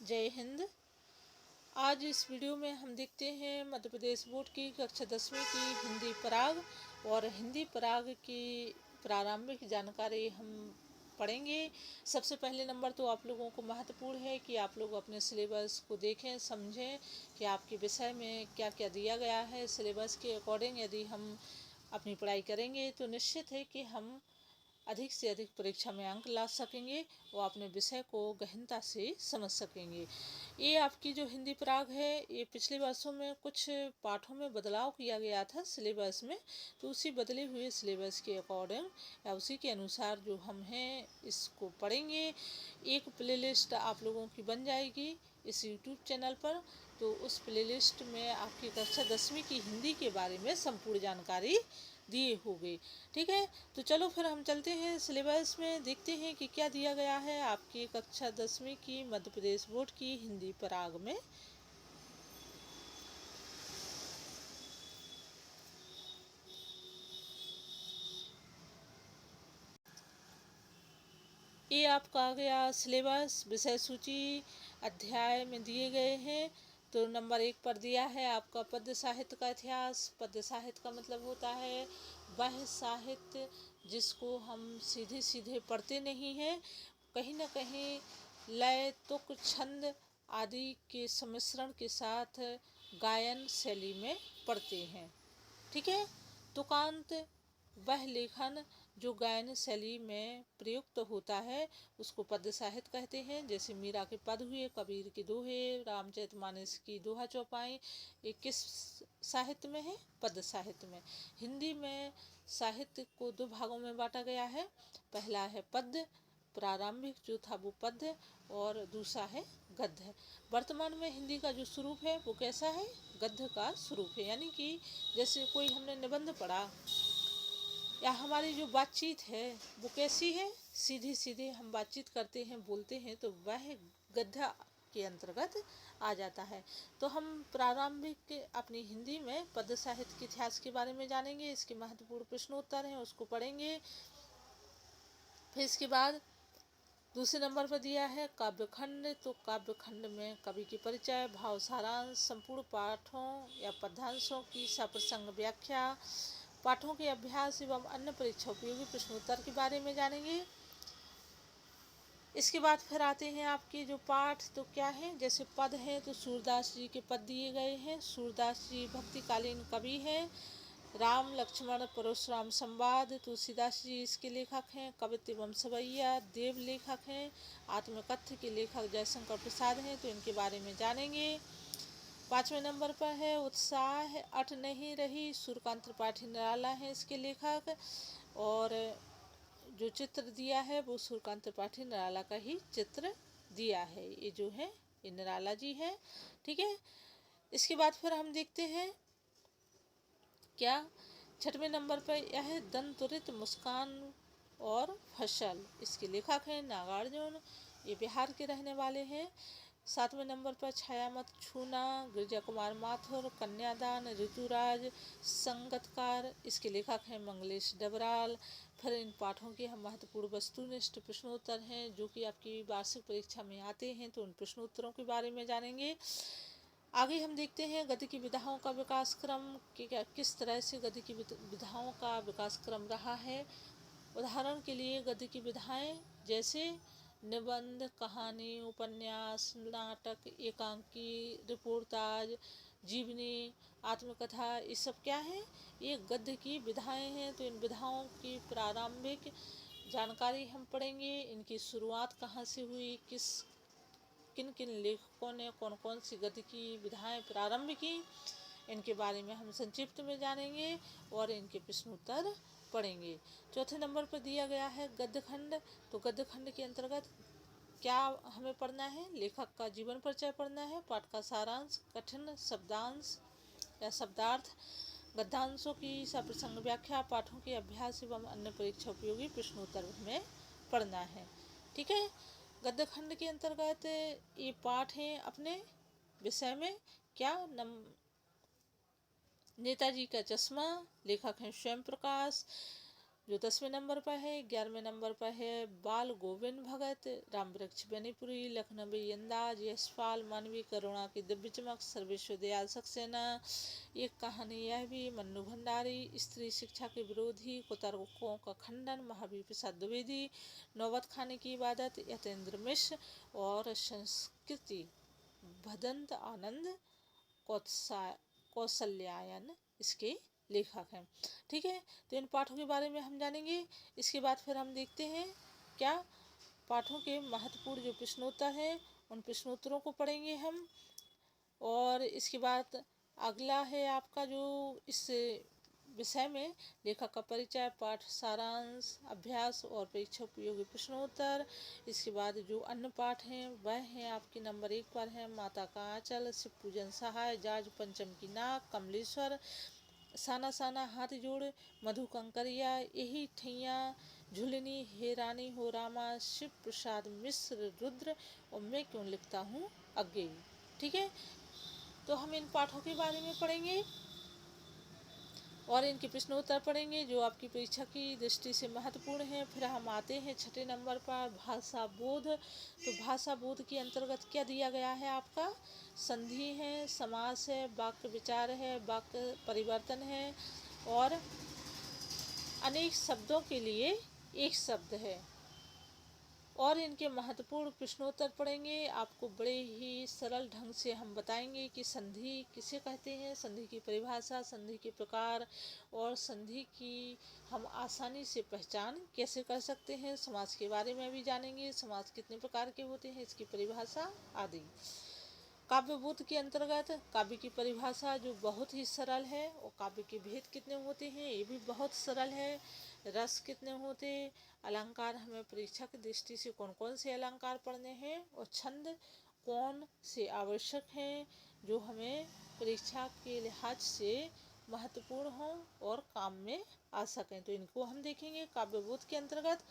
जय हिंद। आज इस वीडियो में हम देखते हैं मध्य प्रदेश बोर्ड की कक्षा 10वीं की हिंदी पराग और हिंदी पराग की प्रारंभिक जानकारी हम पढ़ेंगे। सबसे पहले नंबर तो आप लोगों को महत्वपूर्ण है कि आप लोग अपने सिलेबस को देखें, समझें कि आपके विषय में क्या क्या दिया गया है। सिलेबस के अकॉर्डिंग यदि हम अपनी पढ़ाई करेंगे तो निश्चित है कि हम अधिक से अधिक परीक्षा में अंक ला सकेंगे और अपने विषय को गहनता से समझ सकेंगे। ये आपकी जो हिंदी पराग है ये पिछले वर्षों में कुछ पाठों में बदलाव किया गया था सिलेबस में, तो उसी बदले हुए सिलेबस के अकॉर्डिंग या उसी के अनुसार जो हम हैं इसको पढ़ेंगे। एक प्लेलिस्ट आप लोगों की बन जाएगी इस यूट्यूब चैनल पर, तो उस प्लेलिस्ट में आपकी कक्षा 10वीं की हिंदी के बारे में संपूर्ण जानकारी दिए होंगे। ठीक है, तो चलो फिर हम चलते हैं सिलेबस में, देखते हैं कि क्या दिया गया है आपकी कक्षा 10वीं की मध्य प्रदेश बोर्ड की हिंदी पराग में। ये आपका आ गया सिलेबस, विषय सूची अध्याय में दिए गए हैं। तो नंबर 1 पर दिया है आपका पद्य साहित्य का इतिहास। पद्य साहित्य का मतलब होता है वह साहित्य जिसको हम सीधे सीधे पढ़ते नहीं हैं, कहीं ना कहीं लय, तुक, छंद आदि के सम्मिश्रण के साथ गायन शैली में पढ़ते हैं। ठीक है, तुकांत वह लेखन जो गायन शैली में प्रयुक्त होता है उसको पद्य साहित्य कहते हैं। जैसे मीरा के पद हुए, कबीर के दोहे, रामचरितमानस की दोहा चौपाई, ये किस साहित्य में है? पद्य साहित्य में। हिंदी में साहित्य को दो भागों में बांटा गया है। पहला है पद्य प्रारंभिक जो था वो पद्य, और दूसरा है गद्य। वर्तमान में हिंदी का जो स्वरूप है वो कैसा है? गद्य का स्वरूप है। यानी कि जैसे कोई हमने निबंध पढ़ा या हमारी जो बातचीत है वो कैसी है? सीधे सीधे हम बातचीत करते हैं, बोलते हैं, तो वह गद्य के अंतर्गत आ जाता है। तो हम प्रारंभिक अपनी हिंदी में पद्य साहित्य के इतिहास के बारे में जानेंगे। इसके महत्वपूर्ण प्रश्नोत्तर हैं उसको पढ़ेंगे। फिर इसके बाद दूसरे नंबर पर दिया है काव्यखंड। तो काव्यखंड में कवि की परिचय, भाव, सारांश, संपूर्ण पाठों या पद्यांशों की सप्रसंग व्याख्या, पाठों के अभ्यास एवं अन्य परीक्षा उपयोगी प्रश्नोत्तर के बारे में जानेंगे। इसके बाद फिर आते हैं आपके जो पाठ, तो क्या है? जैसे पद हैं तो सूरदास जी के पद दिए गए हैं। सूरदास जी भक्तिकालीन कवि हैं। राम लक्ष्मण परशुराम संवाद तुलसीदास जी इसके लेखक हैं। कवित्व एवं सवैया देव लेखक हैं। आत्मकथ्य के लेखक जयशंकर प्रसाद हैं, तो इनके बारे में जानेंगे। 5वें नंबर पर है उत्साह अट नहीं रही, सूर्यकांत त्रिपाठी निराला है इसके लेखक, और जो चित्र दिया है वो सूर्यकांत त्रिपाठी निराला का ही चित्र दिया है। ये जो है ये निराला जी है। ठीक है, इसके बाद फिर हम देखते हैं क्या 6वें नंबर पर यह दंतुरित मुस्कान और फसल, इसके लेखक हैं नागार्जुन, ये बिहार के रहने वाले हैं। 7वें नंबर पर छाया मत छूना, गिरजा कुमार माथुर, कन्यादान, ऋतुराज संगतकार, इसके लेखक हैं मंगलेश डबराल। फिर इन पाठों के हम महत्वपूर्ण वस्तुनिष्ठ प्रश्नोत्तर हैं जो कि आपकी वार्षिक परीक्षा में आते हैं, तो उन प्रश्नोत्तरों के बारे में जानेंगे। आगे हम देखते हैं गद्य की विधाओं का विकास क्रम, कि किस तरह से गद्य की विधाओं का विकास क्रम रहा है। उदाहरण के लिए गद्य की विधाएं जैसे निबंध, कहानी, उपन्यास, नाटक, एकांकी, रिपोर्टाज, जीवनी, आत्मकथा, ये सब क्या है? ये गद्य की विधाएं हैं। तो इन विधाओं की प्रारंभिक जानकारी हम पढ़ेंगे। इनकी शुरुआत कहाँ से हुई, किन किन लेखकों ने कौन कौन सी गद्य की विधाएं प्रारंभ की, इनके बारे में हम संक्षिप्त में जानेंगे और इनके प्रश्नोत्तर पढ़ेंगे। चौथे नंबर पर दिया गया है गद्यखंड। तो गद्यखंड के अंतर्गत क्या हमें पढ़ना है? लेखक का जीवन परिचय पढ़ना है, पाठ का सारांश, कठिन शब्दांश या शब्दार्थ, गद्यांशों की सप्रसंग व्याख्या, पाठों के अभ्यास एवं अन्य परीक्षा उपयोगी प्रश्नोत्तर में पढ़ना है। ठीक है, गद्यखंड के अंतर्गत ये पाठ हैं अपने विषय में। क्या नेताजी का चश्मा, लेखक हैं स्वयं प्रकाश। जो 10वें नंबर पर है। 11वें नंबर पर है बाल गोविंद भगत, राम वृक्ष बेनीपुरी, लखनवी अंदाज, यशपाल, मानवीय करुणा की दिव्य चमक, सर्वेश्वर दयाल सक्सेना। एक कहानी यह भी, मन्नू भंडारी, स्त्री शिक्षा के विरोधी, कुतर्कों का खंडन, महावीर प्रसाद द्विवेदी, नौबत खाने की इबादत, यतेंद्र मिश्र, और संस्कृति भदंत आनंद कौशल्यायन इसके लेखक हैं। ठीक है, तो इन पाठों के बारे में हम जानेंगे। इसके बाद फिर हम देखते हैं क्या पाठों के महत्वपूर्ण जो प्रश्नोत्तर हैं उन प्रश्नोत्तरों को पढ़ेंगे हम। और इसके बाद अगला है आपका जो इस विषय में लेखक का परिचय, पाठ सारांश, अभ्यास और परीक्षा उपयोगी प्रश्नोत्तर। इसके बाद जो अन्य पाठ हैं वह हैं आपके नंबर 1 पर हैं माता का आंचल, शिव पूजन सहाय, जाज पंचम की नाक, कमलेश्वर, साना साना हाथ जोड़, मधु कंकरिया, यही ठैया, झुलनी, हे रानी हो रामा, शिव प्रसाद मिश्र, रुद्र, और मैं क्यों लिखता हूँ अज्ञेय। ठीक है, तो हम इन पाठों के बारे में पढ़ेंगे और इनके प्रश्नोत्तर पढ़ेंगे जो आपकी परीक्षा की दृष्टि से महत्वपूर्ण है। फिर हम आते हैं 6ठे नंबर पर भाषा बोध। तो भाषा बोध के अंतर्गत क्या दिया गया है आपका, संधि है, समास है, वाक्य विचार है, वाक्य परिवर्तन है, और अनेक शब्दों के लिए एक शब्द है। और इनके महत्वपूर्ण प्रश्नोत्तर पढ़ेंगे। आपको बड़े ही सरल ढंग से हम बताएंगे कि संधि किसे कहते हैं, संधि की परिभाषा, संधि के प्रकार, और संधि की हम आसानी से पहचान कैसे कर सकते हैं। समाज के बारे में भी जानेंगे, समाज कितने प्रकार के होते हैं, इसकी परिभाषा आदि। काव्यबोध के अंतर्गत काव्य की परिभाषा जो बहुत ही सरल है, और काव्य के भेद कितने होते हैं ये भी बहुत सरल है। रस कितने होते, अलंकार हमें परीक्षा की दृष्टि से कौन कौन से अलंकार पढ़ने हैं, और छंद कौन से आवश्यक हैं जो हमें परीक्षा के लिहाज से महत्वपूर्ण हो और काम में आ सकें, तो इनको हम देखेंगे काव्यबोध के अंतर्गत।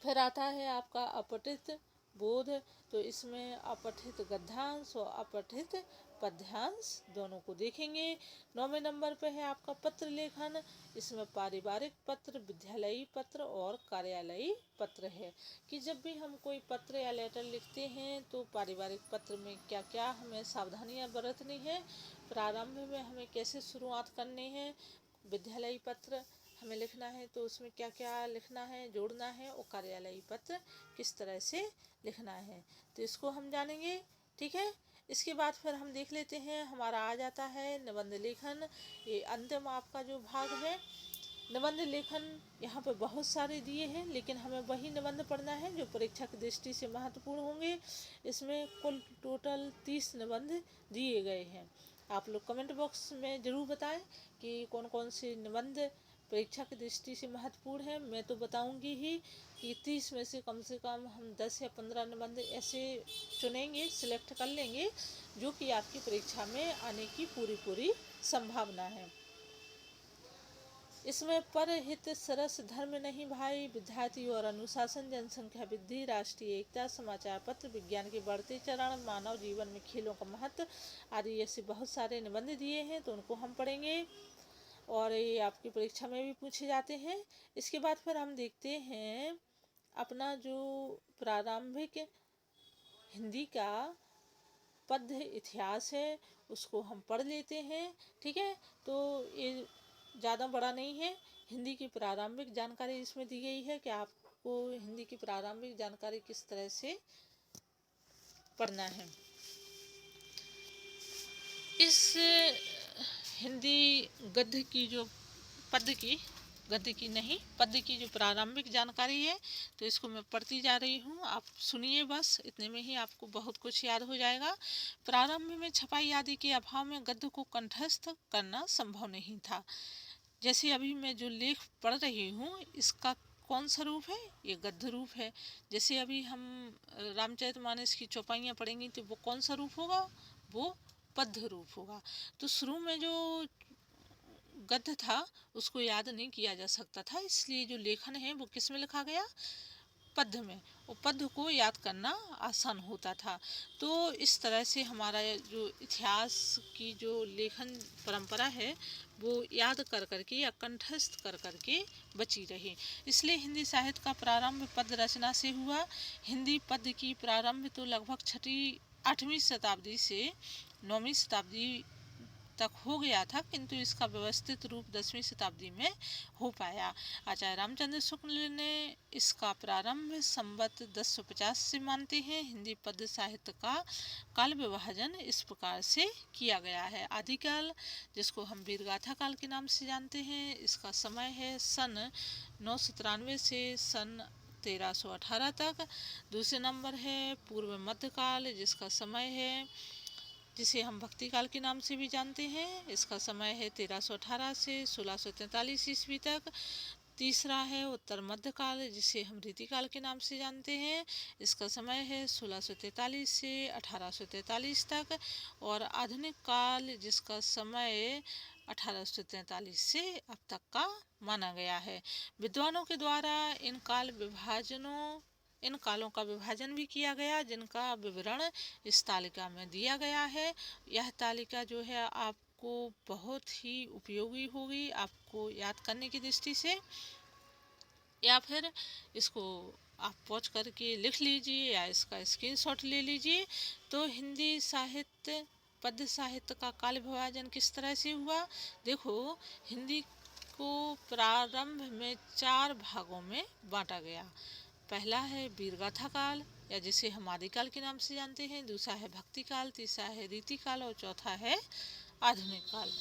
फिर आता है आपका अपठित बोध। तो इसमें अपठित गद्यांश और अपठित पद्यांश दोनों को देखेंगे। 9वें नंबर पे है आपका पत्र लेखन। इसमें पारिवारिक पत्र, विद्यालयी पत्र और कार्यालयी पत्र है कि जब भी हम कोई पत्र या लेटर लिखते हैं तो पारिवारिक पत्र में क्या क्या हमें सावधानियां बरतनी है, प्रारंभ में हमें कैसे शुरुआत करनी है, विद्यालयी पत्र हमें लिखना है तो उसमें क्या क्या लिखना है, जोड़ना है, और कार्यालयी पत्र किस तरह से लिखना है, तो इसको हम जानेंगे। ठीक है, इसके बाद फिर हम देख लेते हैं हमारा आ जाता है निबंध लेखन। ये अंतिम आपका जो भाग है निबंध लेखन। यहाँ पे बहुत सारे दिए हैं लेकिन हमें वही निबंध पढ़ना है जो परीक्षा की दृष्टि से महत्वपूर्ण होंगे। इसमें कुल टोटल 30 निबंध दिए गए हैं। आप लोग कमेंट बॉक्स में ज़रूर बताएं कि कौन कौन से निबंध परीक्षा की दृष्टि से महत्वपूर्ण है। मैं तो बताऊंगी ही कि 30 में से कम हम 10 या 15 निबंध ऐसे चुनेंगे, सिलेक्ट कर लेंगे जो कि आपकी परीक्षा में आने की पूरी संभावना है। इसमें परहित सरस, धर्म नहीं भाई, विद्यार्थी और अनुशासन, जनसंख्या वृद्धि, राष्ट्रीय एकता, समाचार पत्र, विज्ञान के बढ़ते चरण, मानव जीवन में खेलों का महत्व आदि ऐसे बहुत सारे निबंध दिए हैं तो उनको हम पढ़ेंगे और ये आपकी परीक्षा में भी पूछे जाते हैं। इसके बाद फिर हम देखते हैं अपना जो प्रारंभिक हिंदी का पद्य इतिहास है उसको हम पढ़ लेते हैं। ठीक है, तो ये ज़्यादा बड़ा नहीं है। हिंदी की प्रारंभिक जानकारी इसमें दी गई है कि आपको हिंदी की प्रारंभिक जानकारी किस तरह से पढ़ना है। इस हिंदी गद्य की जो गद्य की नहीं पद्य की जो प्रारंभिक जानकारी है तो इसको मैं पढ़ती जा रही हूँ, आप सुनिए, बस इतने में ही आपको बहुत कुछ याद हो जाएगा। प्रारंभ में छपाई आदि के अभाव में गद्य को कंठस्थ करना संभव नहीं था। जैसे अभी मैं जो लेख पढ़ रही हूँ इसका कौन सा रूप है, ये गद्य रूप है। जैसे अभी हम रामचरितमानस की चौपाइयाँ पढ़ेंगे तो वो कौन सा रूप होगा, वो पद्य रूप होगा। तो शुरू में जो गद्य था उसको याद नहीं किया जा सकता था, इसलिए जो लेखन है वो किस में लिखा गया, पद्य में, वो पद्य को याद करना आसान होता था। तो इस तरह से हमारा जो इतिहास की जो लेखन परंपरा है वो याद कर करके या कंठस्थ कर करके बची रही। इसलिए हिंदी साहित्य का प्रारंभ पद्य रचना से हुआ। हिंदी पद्य की प्रारंभ तो लगभग 8वीं शताब्दी से 9वीं शताब्दी तक हो गया था, किंतु इसका व्यवस्थित रूप 10वीं शताब्दी में हो पाया। आचार्य रामचंद्र शुक्ल ने इसका प्रारंभ संवत 1050 से मानते हैं। हिंदी पद्य साहित्य का काल विभाजन इस प्रकार से किया गया है। आदिकाल, जिसको हम वीरगाथा काल के नाम से जानते हैं, इसका समय है सन 993 से सन 1318 तक। दूसरे नंबर है पूर्व मध्यकाल, जिसका समय है, जिसे हम भक्ति काल के नाम से भी जानते हैं, इसका समय है 1318 से 1643 ईस्वी तक। तीसरा है उत्तर मध्यकाल, जिसे हम रीतिकाल के नाम से जानते हैं, इसका समय है 1643 से 1843 तक। और आधुनिक काल, जिसका समय 1843 से अब तक का माना गया है। विद्वानों के द्वारा इन कालों का विभाजन भी किया गया, जिनका विवरण इस तालिका में दिया गया है। यह तालिका जो है आपको बहुत ही उपयोगी होगी आपको याद करने की दृष्टि से, या फिर इसको आप पॉज करके लिख लीजिए या इसका स्क्रीनशॉट ले लीजिए। तो हिंदी साहित्य पद्य साहित्य का काल विभाजन किस तरह से हुआ। देखो, हिंदी को प्रारंभ में 4 भागों में बांटा गया। पहला है वीरगाथा काल, या जिसे हम आदिकाल के नाम से जानते हैं। दूसरा है भक्ति काल, तीसरा है रीतिकाल और चौथा है आधुनिक काल।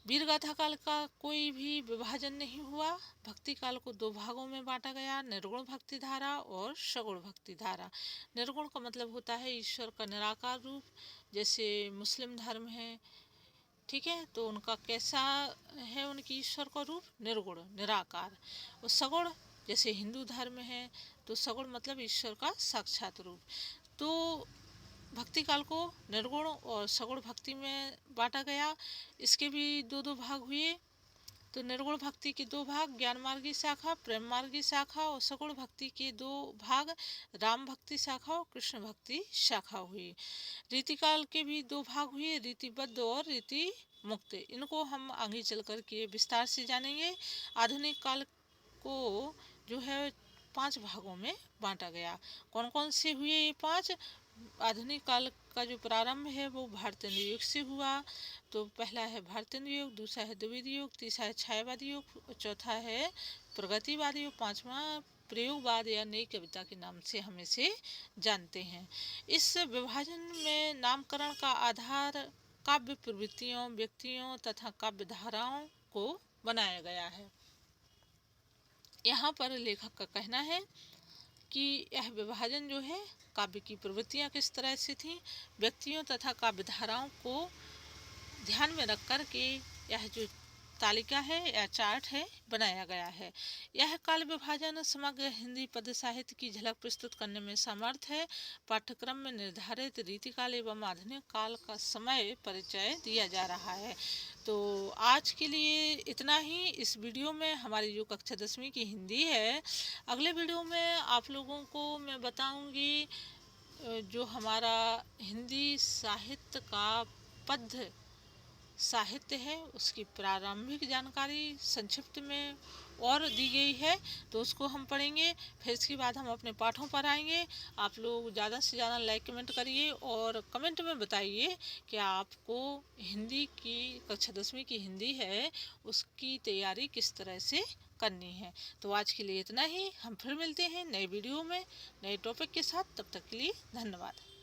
वीरगाथा काल का कोई भी विभाजन नहीं हुआ। भक्ति काल को 2 भागों में बांटा गया, निर्गुण भक्ति धारा और सगुण भक्ति धारा। निर्गुण का मतलब होता है ईश्वर का निराकार रूप, जैसे मुस्लिम धर्म है, ठीक है, तो उनका कैसा है उनकी ईश्वर का रूप, निर्गुण निराकार। और सगुण, जैसे हिंदू धर्म है, तो सगुण मतलब ईश्वर का साक्षात रूप। तो भक्ति काल को निर्गुण और सगुण भक्ति में बांटा गया। इसके भी 2 भाग हुए। तो निर्गुण भक्ति के 2 भाग, ज्ञान मार्गी शाखा, प्रेम मार्गी शाखा, और सगुण भक्ति के 2 भाग, राम भक्ति शाखा और कृष्ण भक्ति शाखा हुई। रीतिकाल के भी 2 भाग हुए, रीतिबद्ध और रीति मुक्त। इनको हम आगे चल कर के विस्तार से जानेंगे। आधुनिक काल को जो है 5 भागों में बांटा गया। कौन कौन से हुए ये 5। आधुनिक काल का जो प्रारंभ है वो भारतेंद्र युग से हुआ। तो पहला है भारतेंद्र युग, दूसरा है द्विवेदी युग, तीसरा है छायावादी युग, चौथा है प्रगतिवादी युग, 5वां प्रयोगवाद या नई कविता के नाम से हम इसे जानते हैं। इस विभाजन में नामकरण का आधार काव्य प्रवृत्तियों, व्यक्तियों तथा काव्य धाराओं को बनाया गया है। यहाँ पर लेखक का कहना है कि यह विभाजन जो है काव्य की प्रवृत्तियाँ किस तरह से थीं, व्यक्तियों तथा काव्य धाराओं को ध्यान में रख कर के यह जो तालिका है या चार्ट है बनाया गया है। यह काल विभाजन समग्र हिंदी पद्य साहित्य की झलक प्रस्तुत करने में समर्थ है। पाठ्यक्रम में निर्धारित रीतिकाल एवं आधुनिक काल का समय परिचय दिया जा रहा है। तो आज के लिए इतना ही। इस वीडियो में हमारी जो कक्षा 10वीं की हिंदी है, अगले वीडियो में आप लोगों को मैं बताऊंगी जो हमारा हिंदी साहित्य का पद्य साहित्य है उसकी प्रारंभिक जानकारी संक्षिप्त में और दी गई है, तो उसको हम पढ़ेंगे। फिर इसके बाद हम अपने पाठों पर आएंगे। आप लोग ज़्यादा से ज़्यादा लाइक कमेंट करिए और कमेंट में बताइए कि आपको हिंदी की कक्षा 10वीं की हिंदी है उसकी तैयारी किस तरह से करनी है। तो आज के लिए इतना ही। हम फिर मिलते हैं नए वीडियो में नए टॉपिक के साथ। तब तक के लिए धन्यवाद।